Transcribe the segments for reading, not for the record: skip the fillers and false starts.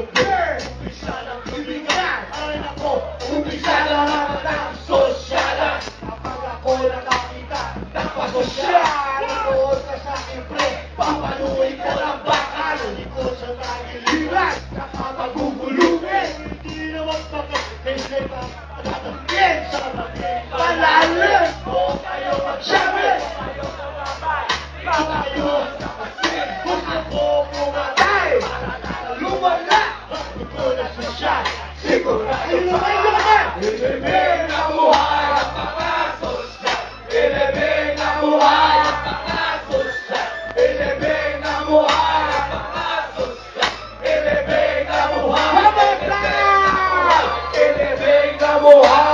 Umpisa ng tubigan. Ay nako, umpisa na ng sosyalan. Kapag ako nakakita, napasosyal. Ikoon ka sa aking pre, papaluin ka ng bakal. Ikaw sa tagiliran, saka magugulungin. Hindi naman bakit, kasi pa tatangkin sa maging palalim. Kung kayo magsabi, kayo kapatid, gusto ko pumatay. Lumala, ito na sosyal. Sigurado pa naman. Ilibing na buhay ang mga sosyal. Ilibing na buhay ang mga sosyal. Ilibing na buhay ang mga sosyal. Ilibing na buhay. Ilibing na buhay.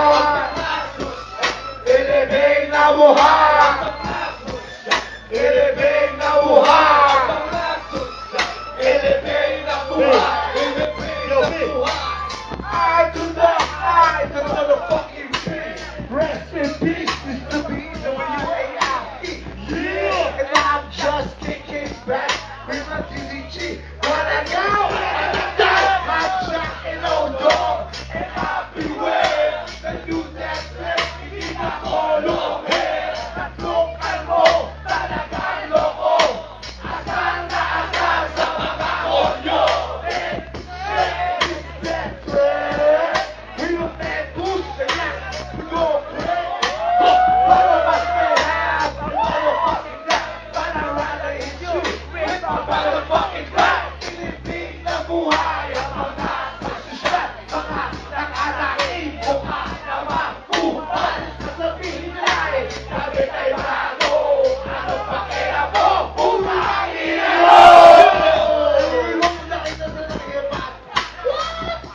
Ilibing na buhay. Ilibing na buhay. Ilibing na buhay. I do not hide the motherfucking peace. Rest in peace, Mr. Beast, and when you ain't out, yeah. And I'm just kicking back with my DDG. When I go, I'm shocking old dog, and I beware that you that flesh, hindi na ko lumher. Natlukan mo, talagang loko. Asal na asal sa mga konyo.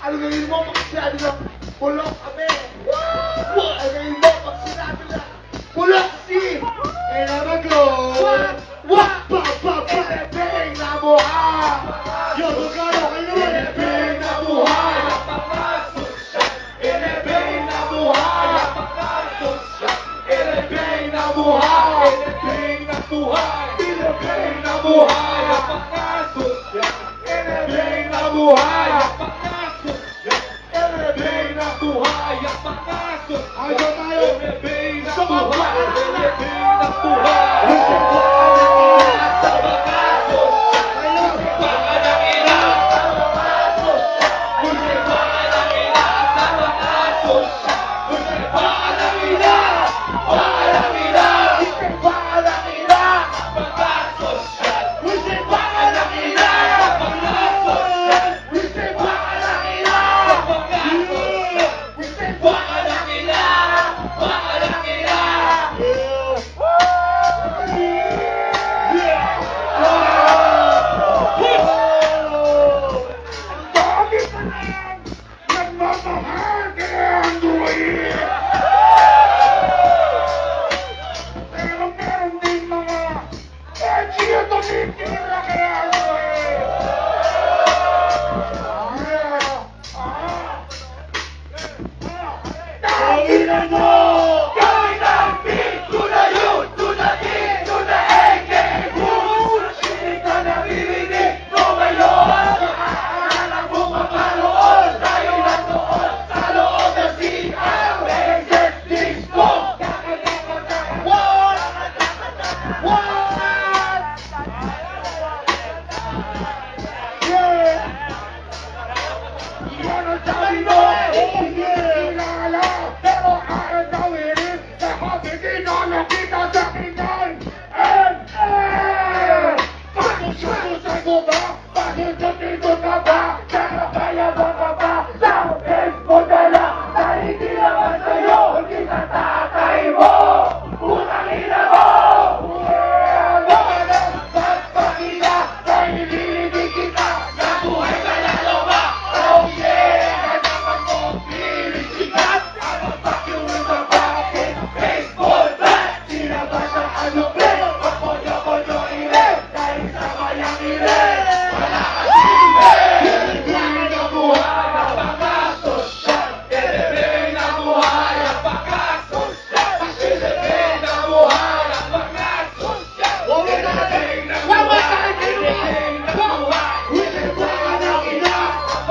Ano gawin mo pag sinabi na pulok kami? Ano gawin mo pag sinabi na pulok si? Eh naman ko! Ilibing na buhay! Yo, Bugano, kayo naman! Ilibing na buhay! Ilibing na buhay! Ilibing na buhay! Ilibing na buhay! Ilibing na buhay! Ilibing na buhay! Ilibing na buhay ang mga sosyal. Ayaw tayo. Ilibing na buhay. Ilibing na buhay. Sa mga sosyal. Usipahan ang ina. Sa mga sosyal. Usipahan ang ina. Sa mga sosyal. Usipahan ang ina. Usipahan ang ina. Usipahan ang ina. Sa mga sosyal. Usipahan ang ina. Sa mga sosyal.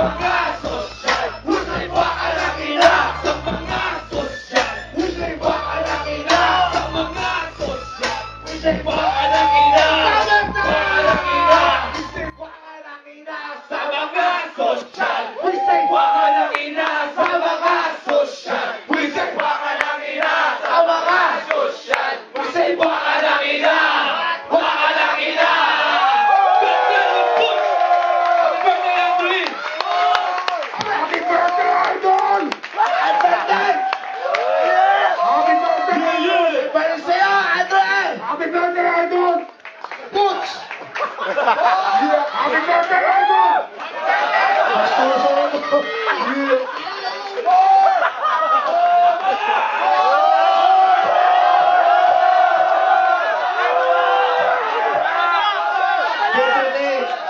mga sosyal, husay baka ng ina. Sa mga sosyal, husay baka ng ina. Sa mga sosyal, husay baka ng ina. Baka ng ina. Husay baka ng ina. Sa mga sosyal, husay baka ng ina. Sa mga sosyal, husay baka ng ina. Sa mga sosyal, husay baka ng ina. Baka ng ina. Happy birthday, Idol! Happy birthday! Happy birthday! Para sa'yo, Idol! Happy birthday, Idol! Boots! Happy birthday, Idol!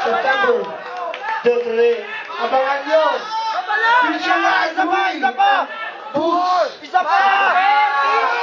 September. Duterte. Abangan nyo. Picture na Idol! Isa pa! Boots! Isa pa!